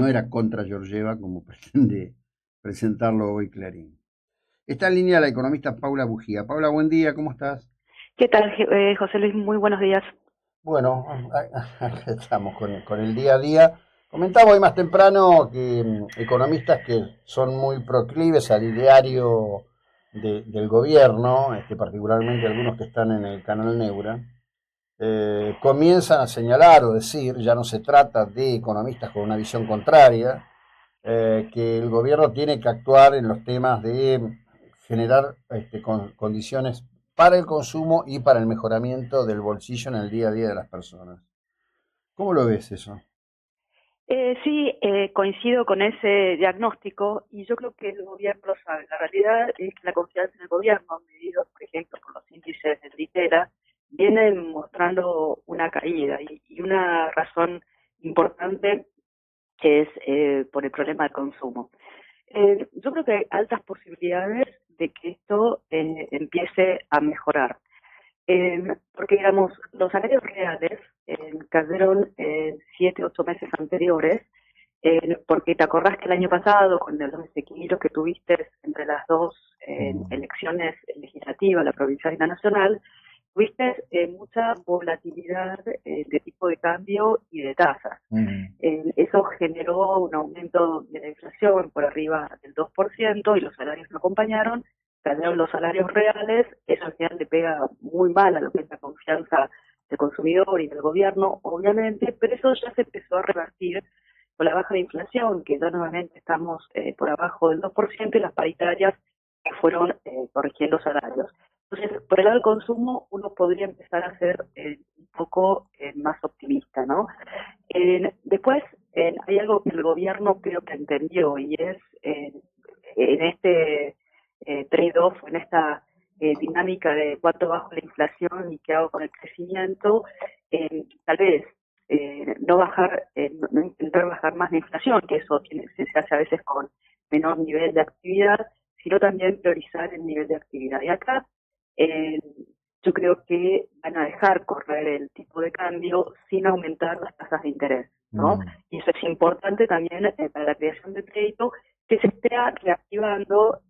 no era contra Georgieva como pretende presentarlo hoy Clarín. Está en línea la economista Paula Bugía. Paula, buen día, ¿cómo estás? ¿Qué tal, José Luis? Muy buenos días. Bueno, acá estamos con el día a día. Comentaba hoy más temprano que economistas que son muy proclives al ideario del gobierno, particularmente algunos que están en el canal Neura, comienzan a señalar o decir, ya no se trata de economistas con una visión contraria, que el gobierno tiene que actuar en los temas de generar condiciones para el consumo y para el mejoramiento del bolsillo en el día a día de las personas. ¿Cómo lo ves eso? Sí, coincido con ese diagnóstico y yo creo que el gobierno lo sabe. La realidad es que la confianza en el gobierno, medido, por ejemplo, por los índices de Litera, viene mostrando una caída y una razón importante que es por el problema del consumo. Yo creo que hay altas posibilidades de que esto empiece a mejorar. Porque, digamos, los salarios reales cayeron 7, 8 meses anteriores, porque te acordás que el año pasado, con los desequilibrios que tuviste entre las dos Mm, elecciones legislativas, la provincial y la nacional, tuviste mucha volatilidad de tipo de cambio y de tasas. mm, Eso generó un aumento de la inflación por arriba del 2% y los salarios no acompañaron, cayeron los salarios reales, eso al final le pega muy mal a lo que es la confianza del consumidor y del gobierno, obviamente, pero eso ya se empezó a revertir con la baja de inflación, que ya nuevamente estamos por abajo del 2% y las paritarias que fueron corrigiendo salarios. Entonces, por el lado del consumo, uno podría empezar a ser un poco más optimista, ¿no? Después, hay algo que el gobierno creo que entendió y es en este trade-off, en esta dinámica de cuánto bajo la inflación y qué hago con el crecimiento, tal vez no bajar, no intentar bajar más la inflación, que eso se hace a veces con menor nivel de actividad, sino también priorizar el nivel de actividad. Y acá eh, yo creo que van a dejar correr el tipo de cambio sin aumentar las tasas de interés, ¿no? mm. Y eso es importante también para la creación de crédito, que se esté reactivando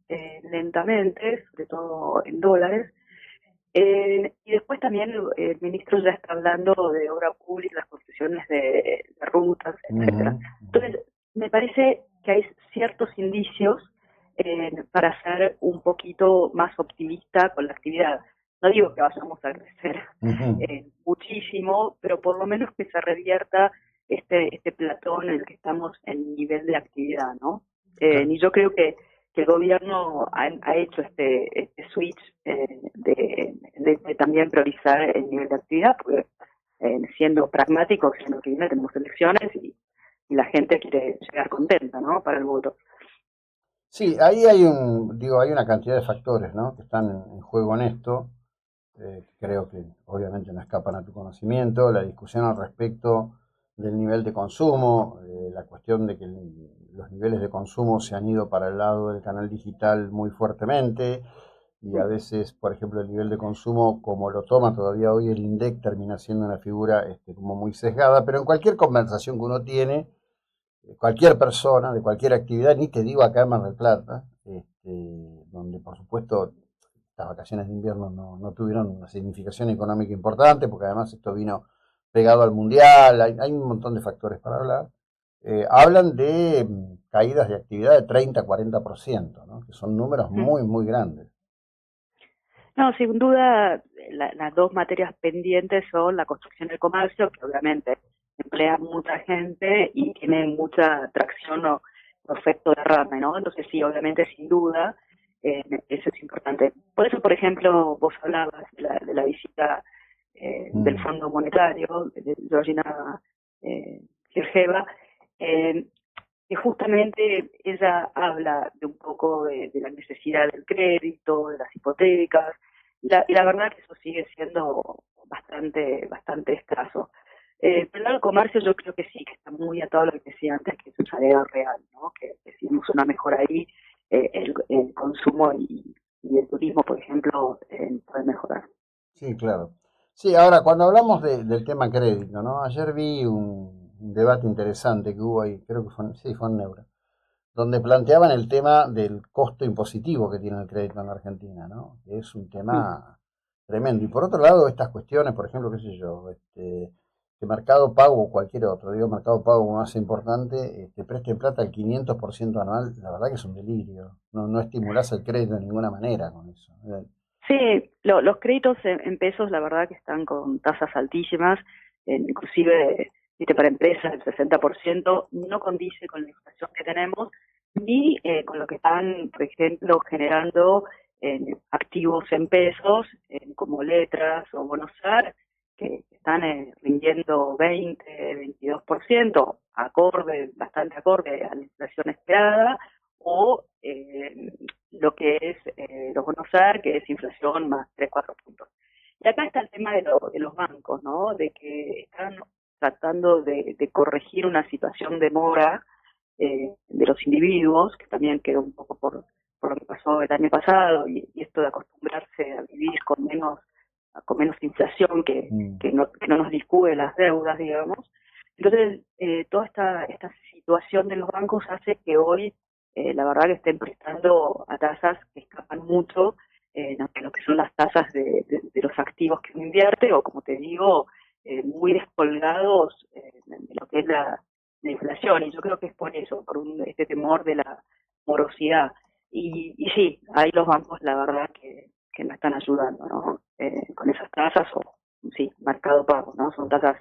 lentamente, sobre todo en dólares. Y después también el ministro ya está hablando de obra pública, las concesiones de rutas, Ujú, etcétera. ujú. Entonces, me parece que hay ciertos indicios para ser un poquito más optimista con la actividad. No digo que vayamos a crecer Ujú. muchísimo, pero por lo menos que se revierta este platón en el que estamos en nivel de actividad, ¿no? Ca- Y yo creo que el gobierno ha hecho este switch de también priorizar el nivel de actividad, porque siendo pragmáticos, siendo que viene tenemos elecciones y la gente quiere llegar contenta, ¿no? Para el voto. Sí, ahí hay hay una cantidad de factores, ¿no? Que están en juego en esto. Que creo que obviamente no escapan a tu conocimiento, la discusión al respecto del nivel de consumo, la cuestión de que los niveles de consumo se han ido para el lado del canal digital muy fuertemente y a veces, por ejemplo, el nivel de consumo, como lo toma todavía hoy el INDEC, termina siendo una figura como muy sesgada, pero en cualquier conversación que uno tiene, cualquier persona de cualquier actividad, ni te digo acá en Mar del Plata, donde por supuesto las vacaciones de invierno no tuvieron una significación económica importante, porque además esto vino pegado al mundial, hay un montón de factores para hablar. Hablan de caídas de actividad de 30-40%, ¿no? Que son números Mm. muy, muy grandes. No, sin duda, las dos materias pendientes son la construcción y el comercio, que obviamente emplea mucha gente y tiene mucha atracción o efecto derrame, ¿no? Entonces sí, obviamente, sin duda, eso es importante. Por eso, por ejemplo, vos hablabas de la visita del Mm, Fondo Monetario, de Georgina Georgieva, eh, que justamente ella habla de un poco de la necesidad del crédito, de las hipotecas, y la verdad que eso sigue siendo bastante escaso. Pero el comercio yo creo que sí, que está muy atado a lo que decía antes, que es un salario real, ¿no? Que si vemos una mejora ahí, el consumo y el turismo, por ejemplo, puede mejorar. sí, claro. Sí, ahora cuando hablamos del tema crédito, ¿no? Ayer vi un debate interesante que hubo ahí, creo que sí, fue en Neura, donde planteaban el tema del costo impositivo que tiene el crédito en la Argentina, ¿no? Que es un tema tremendo. Y por otro lado, estas cuestiones, por ejemplo, qué sé yo, que Mercado Pago o cualquier otro, digo Mercado Pago como más importante, presten plata al 500% anual, la verdad que es un delirio. No, no estimulás el crédito de ninguna manera con eso. Sí, los créditos en pesos, la verdad que están con tasas altísimas, inclusive, viste, para empresas el 60% no condice con la inflación que tenemos, ni con lo que están, por ejemplo, generando activos en pesos, como letras o bonos SAR, que están rindiendo 20, 22%, bastante acorde a la inflación esperada, o lo que es los bonos SAR, que es inflación más 3, 4 puntos. Y acá está el tema de los bancos, ¿no? De que están tratando de corregir una situación de mora de los individuos, que también quedó un poco por lo que pasó el año pasado, y esto de acostumbrarse a vivir con menos inflación que no nos discube las deudas, digamos. Entonces, toda esta situación de los bancos hace que hoy la verdad que estén prestando a tasas que escapan mucho a lo que son las tasas de los activos que uno invierte, o como te digo, muy descolgados de lo que es la inflación. Y yo creo que es por eso, por este temor de la morosidad. Y sí, ahí los bancos la verdad que no están ayudando, ¿no? Con esas tasas, o sí, Mercado Pago, ¿no? Son tasas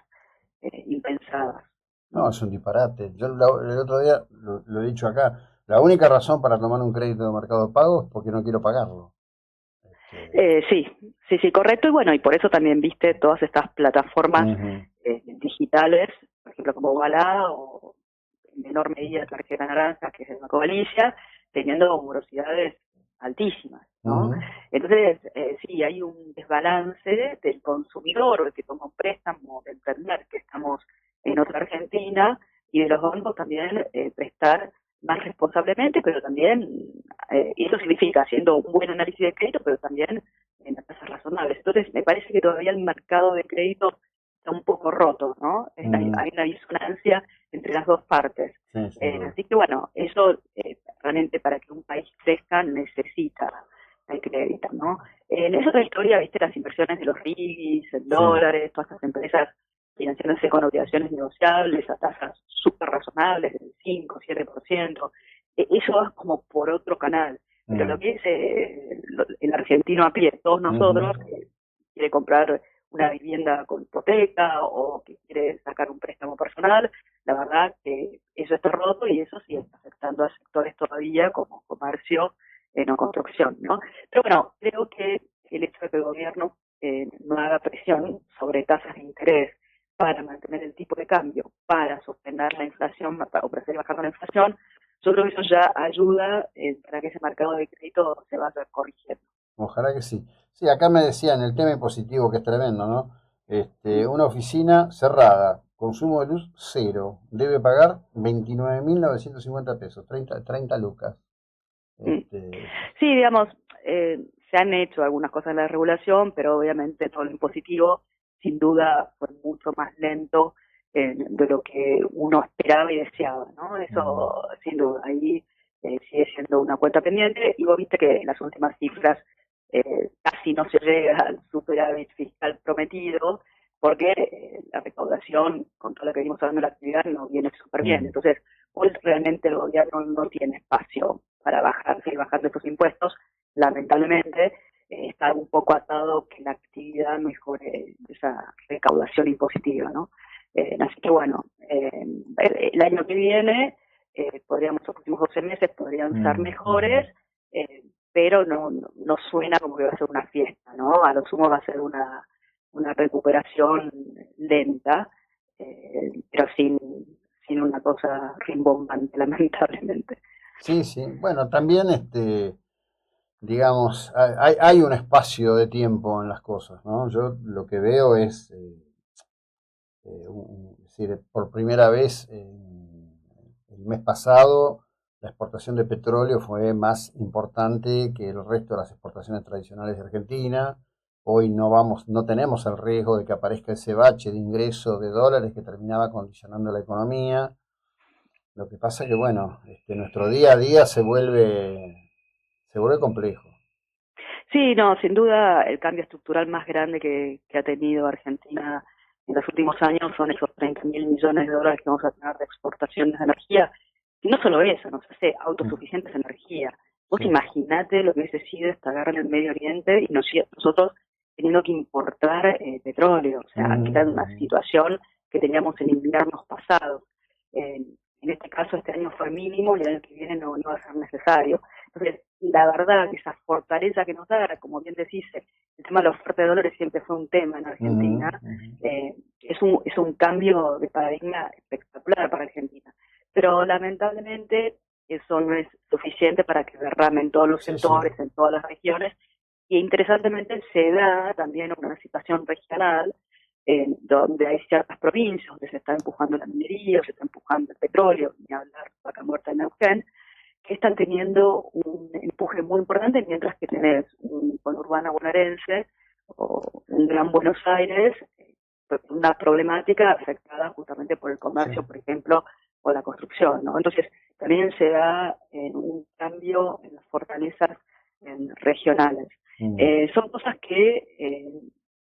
impensadas. No, es un disparate. Yo el otro día lo he dicho acá. La única razón para tomar un crédito de Mercado Pago es porque no quiero pagarlo. Sí, sí, sí, correcto. Y bueno, y por eso también viste todas estas plataformas Ujú, digitales, por ejemplo, como Ubalá, o en menor medida Tarjeta Naranja, que es el Banco Galicia, teniendo morosidades altísimas, ¿no? ujú. Entonces, sí, hay un desbalance del consumidor, el que toma un préstamo, de entender que estamos en otra Argentina, y de los bancos también prestar más responsablemente, pero también, y eso significa haciendo un buen análisis de crédito, pero también en las tasas razonables. Entonces, me parece que todavía el mercado de crédito está un poco roto, ¿no? Hay una disonancia entre las dos partes. Sí, sin duda. Así que bueno, eso realmente para que un país crezca necesita el crédito, ¿no? En esa otra historia, viste, las inversiones de los RIGIs, en Sí. dólares, todas estas empresas financiándose con obligaciones negociables a tasas súper razonables, del 5, 7%. Eso va como por otro canal. Pero lo Mm, que es el argentino a pie, todos ujú. nosotros, que quiere comprar una vivienda con hipoteca o que quiere sacar un préstamo personal, la verdad que eso está roto, y eso sí está afectando a sectores todavía como comercio o construcción, ¿no? Pero bueno, creo que el hecho de que el gobierno no haga presión sobre tasas de interés para mantener el tipo de cambio, para sostener la inflación o para seguir bajando la inflación, yo creo que eso ya ayuda para que ese mercado de crédito se vaya corrigiendo. Ojalá que sí. Sí, acá me decían el tema impositivo, que es tremendo, ¿no? Mm, Una oficina cerrada, consumo de luz cero, debe pagar 29.950 pesos, 30 lucas. mm. Este, Sí, digamos, se han hecho algunas cosas en la regulación, pero obviamente todo lo impositivo sin duda fue mucho más lento de lo que uno esperaba y deseaba, ¿no? mm, Eso sin duda, ahí sigue siendo una cuenta pendiente, y vos viste que en las últimas cifras casi no se llega al superávit fiscal prometido, porque la recaudación, con todo lo que venimos hablando de la actividad, no viene súper bien. mm. Entonces, hoy realmente el gobierno no tiene espacio para seguir bajando estos impuestos, lamentablemente. Está un poco atado que la actividad mejore esa recaudación impositiva, ¿no? Así que bueno, el año que viene, los próximos 12 meses podrían ser Ujú. mejores, pero no suena como que va a ser una fiesta, ¿no? A lo sumo va a ser una recuperación lenta, pero sin una cosa rimbombante, lamentablemente. Sí, sí. Bueno, también, digamos, hay un espacio de tiempo en las cosas, ¿no? Yo lo que veo es, es decir, por primera vez, el mes pasado, la exportación de petróleo fue más importante que el resto de las exportaciones tradicionales de Argentina. Hoy no tenemos el riesgo de que aparezca ese bache de ingreso de dólares que terminaba condicionando la economía. Lo que pasa que, bueno, nuestro día a día se vuelve complejo. Sí, no, sin duda el cambio estructural más grande que ha tenido Argentina en los últimos años son esos 30.000 millones de dólares que vamos a tener de exportaciones de energía. Y no solo eso, nos hace Mm, autosuficientes en energía. Vos sí. imaginate lo que hubiese sido esta guerra en el Medio Oriente y nosotros teniendo que importar petróleo. O sea, Ujú, era una ujú. situación que teníamos en inviernos pasados. En este caso, este año fue mínimo y el año que viene no va a ser necesario. Entonces, la verdad que esa fortaleza que nos da, como bien decís, el tema de la oferta de dólares siempre fue un tema en Ujú, Argentina, ujú. es un cambio de paradigma espectacular para Argentina. Pero lamentablemente eso no es suficiente para que derrame en todos los Sí, sí. sectores, en todas las regiones, y interesantemente se da también una situación regional donde hay ciertas provincias donde se está empujando la minería, se está empujando el petróleo, ni hablar Vaca Muerta en Neuquén, que están teniendo un empuje muy importante, mientras que tenés un conurbano bonaerense o un Gran Buenos Aires, una problemática afectada justamente por el Sí. comercio, por ejemplo, o la construcción, ¿no? Entonces, también se da un cambio en las fortalezas regionales. Mm, Son cosas que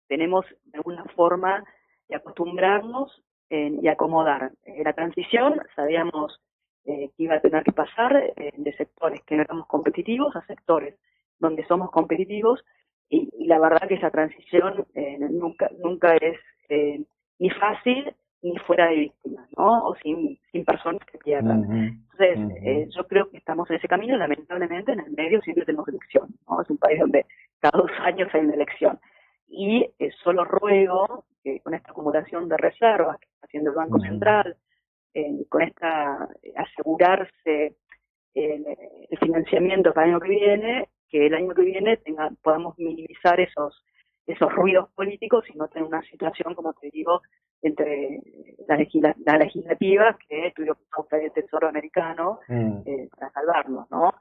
tenemos de alguna forma de acostumbrarnos y acomodar. La transición, sabíamos que iba a tener que pasar de sectores que no éramos competitivos a sectores donde somos competitivos y la verdad que esa transición nunca es eh, ni fácil ni fuera de víctimas, ¿no? O sin personas que pierdan. ujú, Entonces, ujú. yo creo que estamos en ese camino, lamentablemente en el medio siempre tenemos elección, ¿no? Es un país donde cada 2 años hay una elección. Y solo ruego que con esta acumulación de reservas que está haciendo el Banco Ujú, Central, con esta asegurarse el financiamiento para el año que viene, que el año que viene podamos minimizar esos ruidos políticos y no tener una situación, como te digo, entre la legislativa que tuvieron que buscar el Tesoro americano mm, para salvarnos, ¿no?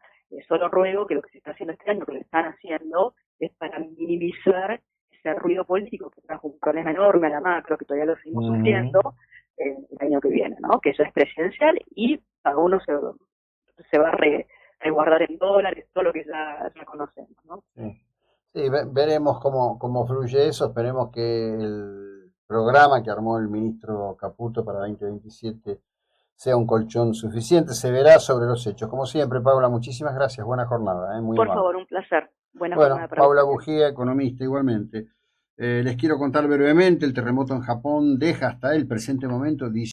Solo ruego que lo que se está haciendo este año, que lo están haciendo, es para minimizar ese ruido político que trajo un problema enorme a la macro, que todavía lo seguimos ujú. sufriendo el año que viene, ¿no? Que eso es presidencial y cada uno se va a resguardar en dólares, todo lo que ya conocemos, ¿no? Sí, sí, veremos cómo fluye eso. Esperemos que el programa que armó el ministro Caputo para 2027 sea un colchón suficiente. Se verá sobre los hechos. Como siempre, Paula, muchísimas gracias. Buena jornada, muy Por amable. favor, un placer. Buena jornada Bueno, para Paula usted. Bujía, economista igualmente. Les quiero contar brevemente, el terremoto en Japón deja hasta el presente momento